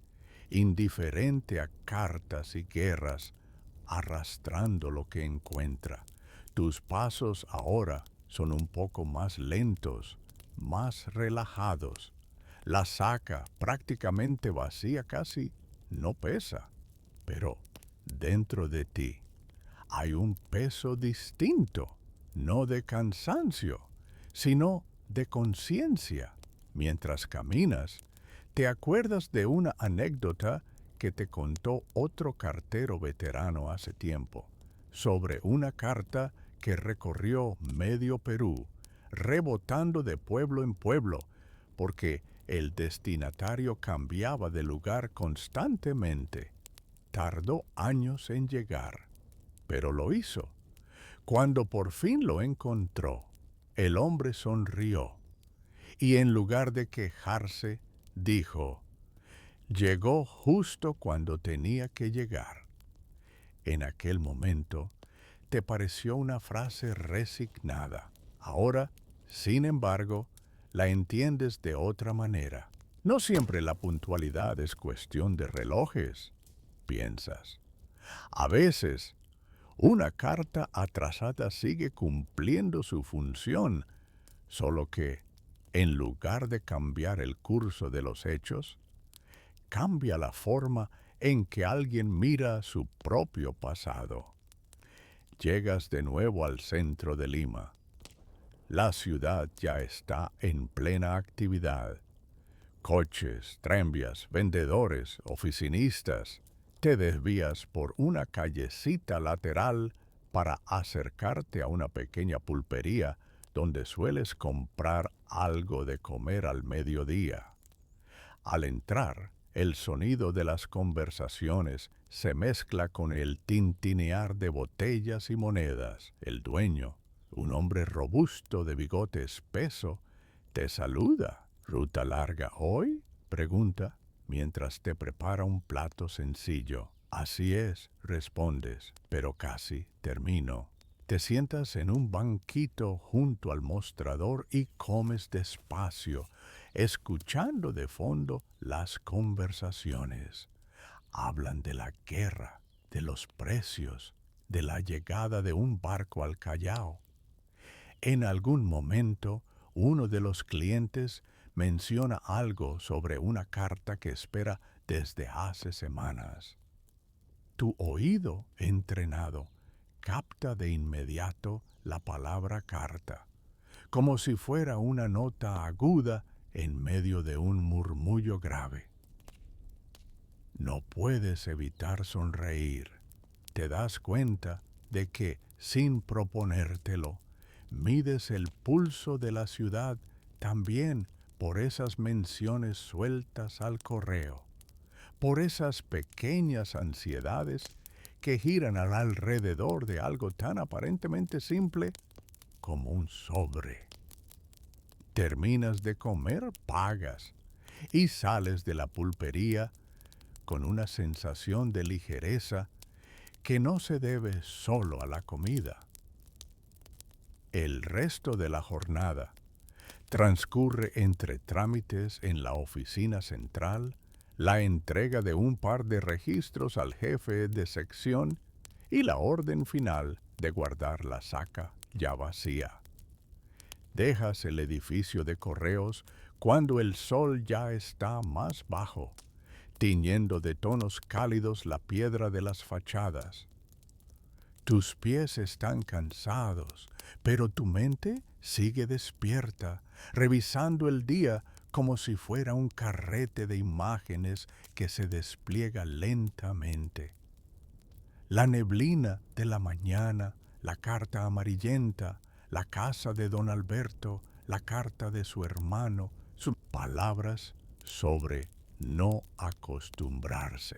indiferente a cartas y guerras, arrastrando lo que encuentra. Tus pasos ahora son un poco más lentos, más relajados. La saca, prácticamente vacía, casi no pesa, pero dentro de ti hay un peso distinto, no de cansancio, sino de conciencia. Mientras caminas, te acuerdas de una anécdota que te contó otro cartero veterano hace tiempo, sobre una carta que recorrió medio Perú, rebotando de pueblo en pueblo, porque el destinatario cambiaba de lugar constantemente. Tardó años en llegar, pero lo hizo. Cuando por fin lo encontró, el hombre sonrió y en lugar de quejarse, dijo, llegó justo cuando tenía que llegar. En aquel momento, te pareció una frase resignada. Ahora, sin embargo, la entiendes de otra manera. No siempre la puntualidad es cuestión de relojes, piensas. A veces, una carta atrasada sigue cumpliendo su función, solo que, en lugar de cambiar el curso de los hechos, cambia la forma en que alguien mira su propio pasado. Llegas de nuevo al centro de Lima. La ciudad ya está en plena actividad. Coches, tranvías, vendedores, oficinistas. Te desvías por una callecita lateral para acercarte a una pequeña pulpería donde sueles comprar algo de comer al mediodía. Al entrar, el sonido de las conversaciones se mezcla con el tintinear de botellas y monedas. El dueño, un hombre robusto de bigote espeso, te saluda. ¿Ruta larga hoy?, pregunta, mientras te prepara un plato sencillo. Así es, respondes, pero casi termino. Te sientas en un banquito junto al mostrador y comes despacio, escuchando de fondo las conversaciones. Hablan de la guerra, de los precios, de la llegada de un barco al Callao. En algún momento, uno de los clientes menciona algo sobre una carta que espera desde hace semanas. Tu oído entrenado capta de inmediato la palabra carta, como si fuera una nota aguda en medio de un murmullo grave. No puedes evitar sonreír. Te das cuenta de que, sin proponértelo, mides el pulso de la ciudad también por esas menciones sueltas al correo, por esas pequeñas ansiedades que giran alrededor de algo tan aparentemente simple como un sobre. Terminas de comer, pagas y sales de la pulpería con una sensación de ligereza que no se debe solo a la comida. El resto de la jornada transcurre entre trámites en la oficina central, la entrega de un par de registros al jefe de sección y la orden final de guardar la saca ya vacía. Dejas el edificio de correos cuando el sol ya está más bajo, tiñendo de tonos cálidos la piedra de las fachadas. Tus pies están cansados, pero tu mente sigue despierta, revisando el día como si fuera un carrete de imágenes que se despliega lentamente. La neblina de la mañana, la carta amarillenta, la casa de don Alberto, la carta de su hermano, sus palabras sobre no acostumbrarse.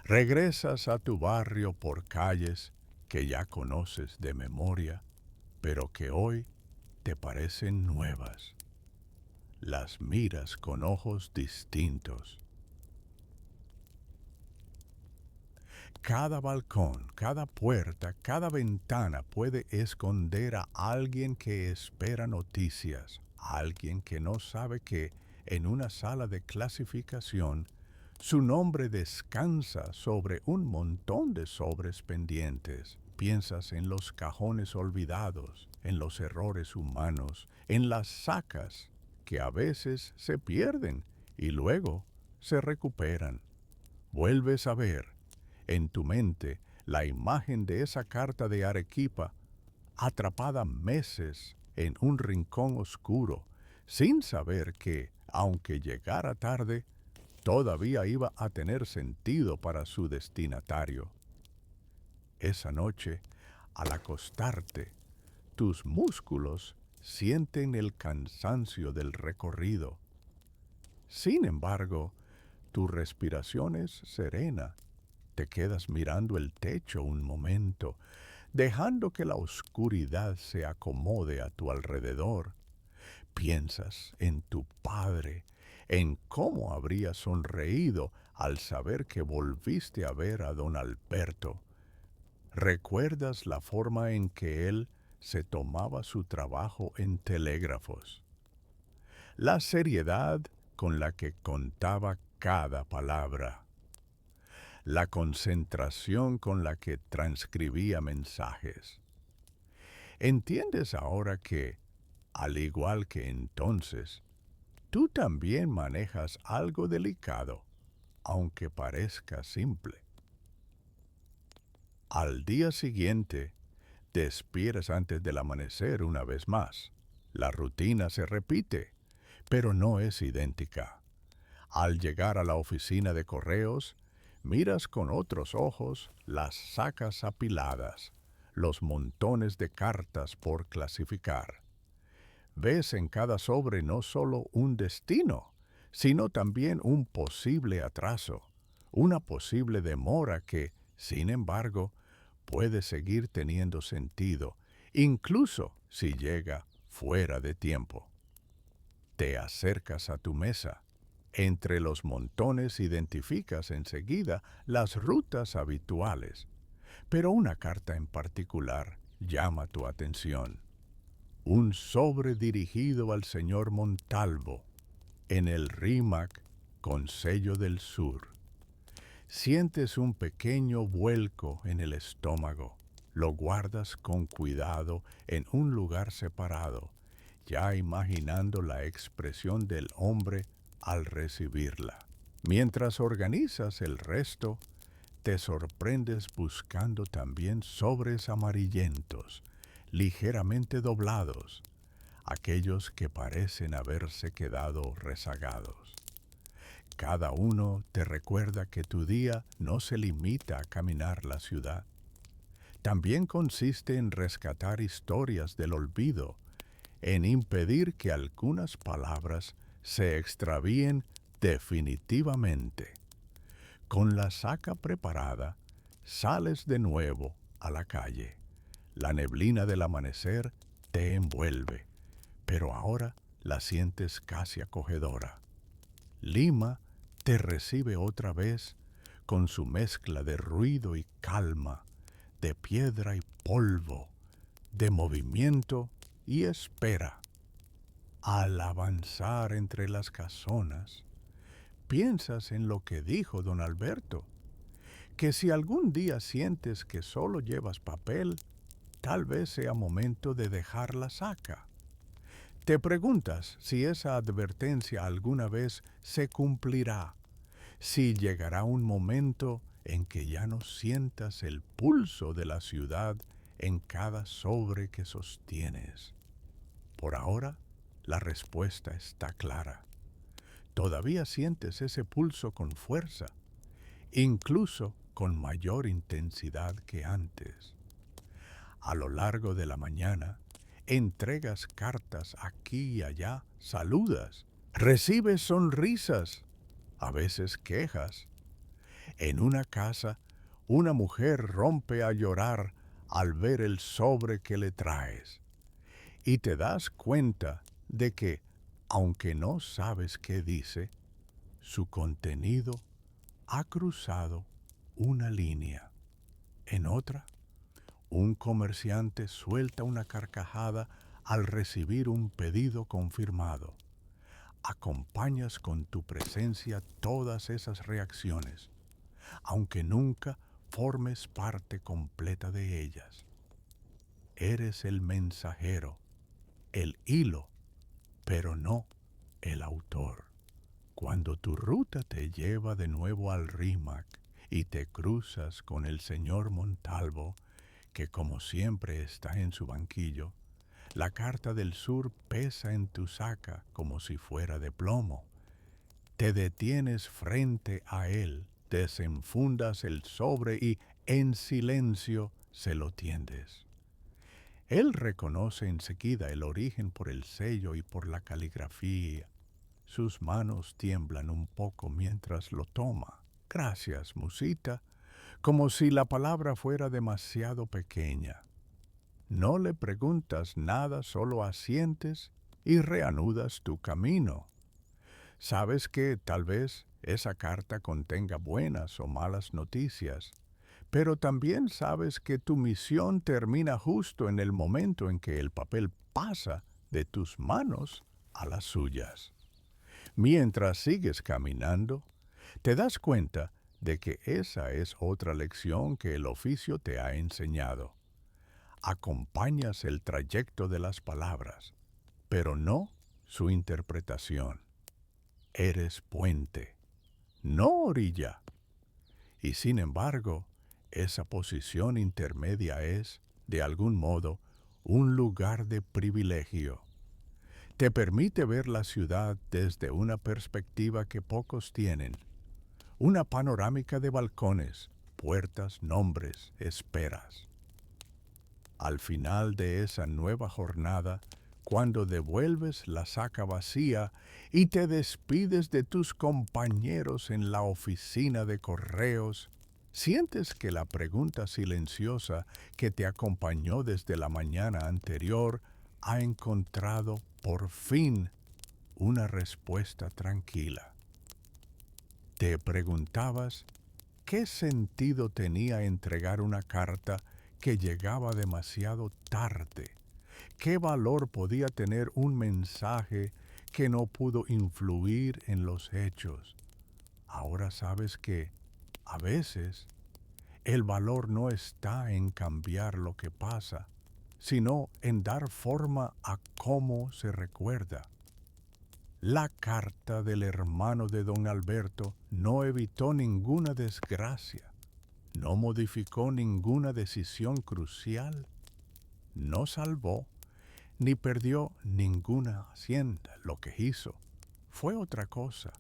Regresas a tu barrio por calles que ya conoces de memoria, pero que hoy te parecen nuevas. Las miras con ojos distintos. Cada balcón, cada puerta, cada ventana puede esconder a alguien que espera noticias, alguien que no sabe que en una sala de clasificación su nombre descansa sobre un montón de sobres pendientes. Piensas en los cajones olvidados, en los errores humanos, en las sacas que a veces se pierden y luego se recuperan. Vuelves a ver en tu mente la imagen de esa carta de Arequipa, atrapada meses en un rincón oscuro, sin saber que, aunque llegara tarde, todavía iba a tener sentido para su destinatario. Esa noche, al acostarte, tus músculos sienten el cansancio del recorrido. Sin embargo, tu respiración es serena. Te quedas mirando el techo un momento, dejando que la oscuridad se acomode a tu alrededor. Piensas en tu padre, en cómo habría sonreído al saber que volviste a ver a don Alberto. Recuerdas la forma en que él se tomaba su trabajo en telégrafos, la seriedad con la que contaba cada palabra, la concentración con la que transcribía mensajes. Entiendes ahora que, al igual que entonces, tú también manejas algo delicado, aunque parezca simple. Al día siguiente, te despiertas antes del amanecer una vez más. La rutina se repite, pero no es idéntica. Al llegar a la oficina de correos, miras con otros ojos las sacas apiladas, los montones de cartas por clasificar. Ves en cada sobre no solo un destino, sino también un posible atraso, una posible demora que, sin embargo, puede seguir teniendo sentido, incluso si llega fuera de tiempo. Te acercas a tu mesa. Entre los montones identificas enseguida las rutas habituales, pero una carta en particular llama tu atención. Un sobre dirigido al señor Montalvo, en el RIMAC con sello del sur. Sientes un pequeño vuelco en el estómago. Lo guardas con cuidado en un lugar separado, ya imaginando la expresión del hombre al recibirla. Mientras organizas el resto, te sorprendes buscando también sobres amarillentos, ligeramente doblados, aquellos que parecen haberse quedado rezagados. Cada uno te recuerda que tu día no se limita a caminar la ciudad. También consiste en rescatar historias del olvido, en impedir que algunas palabras se extravíen definitivamente. Con la saca preparada, sales de nuevo a la calle. La neblina del amanecer te envuelve, pero ahora la sientes casi acogedora. Lima te recibe otra vez con su mezcla de ruido y calma, de piedra y polvo, de movimiento y espera. Al avanzar entre las casonas, piensas en lo que dijo don Alberto, que si algún día sientes que solo llevas papel, tal vez sea momento de dejar la saca. Te preguntas si esa advertencia alguna vez se cumplirá, si llegará un momento en que ya no sientas el pulso de la ciudad en cada sobre que sostienes. Por ahora, la respuesta está clara. Todavía sientes ese pulso con fuerza, incluso con mayor intensidad que antes. A lo largo de la mañana, entregas cartas aquí y allá, saludas, recibes sonrisas, a veces quejas. En una casa, una mujer rompe a llorar al ver el sobre que le traes y te das cuenta de que, aunque no sabes qué dice, su contenido ha cruzado una línea. En otra, un comerciante suelta una carcajada al recibir un pedido confirmado. Acompañas con tu presencia todas esas reacciones, aunque nunca formes parte completa de ellas. Eres el mensajero, el hilo, pero no el autor. Cuando tu ruta te lleva de nuevo al RIMAC y te cruzas con el señor Montalvo, que como siempre está en su banquillo, La carta del sur pesa en tu saca como si fuera de plomo. Te detienes frente a él, desenfundas el sobre y en silencio se lo tiendes. Él reconoce enseguida el origen por el sello y por la caligrafía. Sus manos tiemblan un poco mientras lo toma. Gracias, musita, como si la palabra fuera demasiado pequeña. No le preguntas nada, solo asientes y reanudas tu camino. Sabes que tal vez esa carta contenga buenas o malas noticias, pero también sabes que tu misión termina justo en el momento en que el papel pasa de tus manos a las suyas. Mientras sigues caminando, te das cuenta de que esa es otra lección que el oficio te ha enseñado. Acompañas el trayecto de las palabras, pero no su interpretación. Eres puente, no orilla. Y sin embargo, esa posición intermedia es, de algún modo, un lugar de privilegio. Te permite ver la ciudad desde una perspectiva que pocos tienen. Una panorámica de balcones, puertas, nombres, esperas. Al final de esa nueva jornada, cuando devuelves la saca vacía y te despides de tus compañeros en la oficina de correos, sientes que la pregunta silenciosa que te acompañó desde la mañana anterior ha encontrado por fin una respuesta tranquila. Te preguntabas qué sentido tenía entregar una carta que llegaba demasiado tarde. ¿Qué valor podía tener un mensaje que no pudo influir en los hechos? Ahora sabes que, a veces, el valor no está en cambiar lo que pasa, sino en dar forma a cómo se recuerda. La carta del hermano de don Alberto no evitó ninguna desgracia, no modificó ninguna decisión crucial, no salvó ni perdió ninguna hacienda. Lo que hizo fue otra cosa.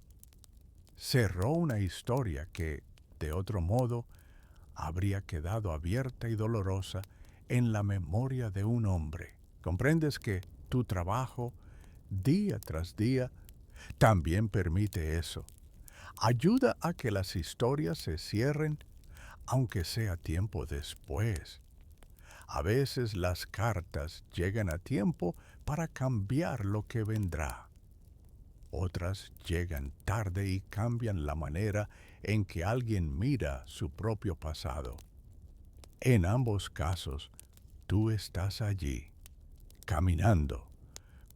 Cerró una historia que, de otro modo, habría quedado abierta y dolorosa en la memoria de un hombre. ¿Comprendes que tu trabajo, día tras día, también permite eso? Ayuda a que las historias se cierren, aunque sea tiempo después. A veces las cartas llegan a tiempo para cambiar lo que vendrá. Otras llegan tarde y cambian la manera en que alguien mira su propio pasado. En ambos casos, tú estás allí, caminando,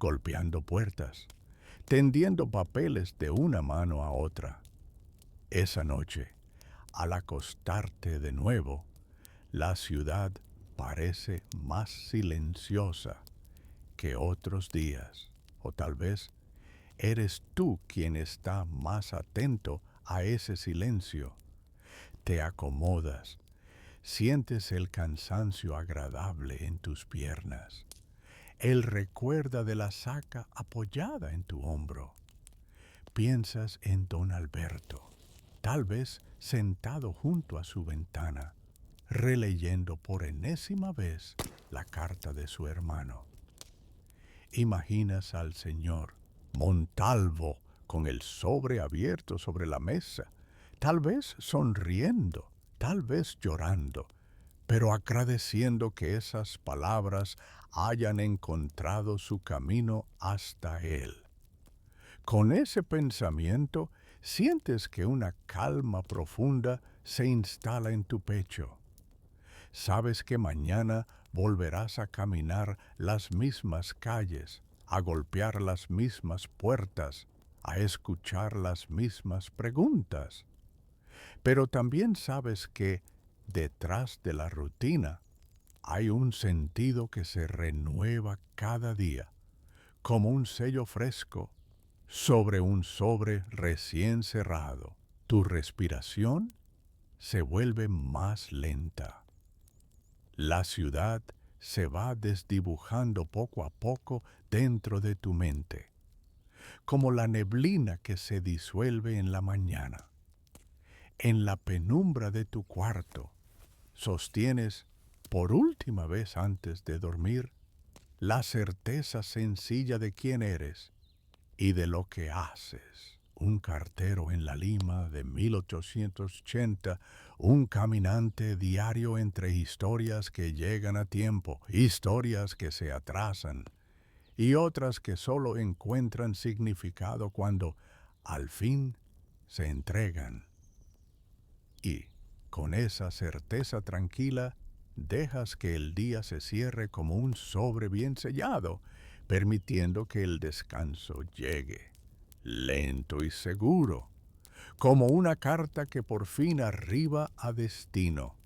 golpeando puertas, tendiendo papeles de una mano a otra. Esa noche, al acostarte de nuevo, la ciudad parece más silenciosa que otros días, o tal vez eres tú quien está más atento a ese silencio. Te acomodas, sientes el cansancio agradable en tus piernas. Él recuerda de la saca apoyada en tu hombro. Piensas en don Alberto, tal vez sentado junto a su ventana, releyendo por enésima vez la carta de su hermano. Imaginas al señor Montalvo con el sobre abierto sobre la mesa, tal vez sonriendo, tal vez llorando, pero agradeciendo que esas palabras hayan encontrado su camino hasta él. Con ese pensamiento, sientes que una calma profunda se instala en tu pecho. Sabes que mañana volverás a caminar las mismas calles, a golpear las mismas puertas, a escuchar las mismas preguntas. Pero también sabes que detrás de la rutina hay un sentido que se renueva cada día, como un sello fresco sobre un sobre recién cerrado. Tu respiración se vuelve más lenta. La ciudad se va desdibujando poco a poco dentro de tu mente, como la neblina que se disuelve en la mañana. En la penumbra de tu cuarto, sostienes, por última vez antes de dormir, la certeza sencilla de quién eres y de lo que haces. Un cartero en la Lima de 1880, un caminante diario entre historias que llegan a tiempo, historias que se atrasan y otras que solo encuentran significado cuando al fin se entregan. Y, con esa certeza tranquila, dejas que el día se cierre como un sobre bien sellado, permitiendo que el descanso llegue, lento y seguro, como una carta que por fin arriba a destino,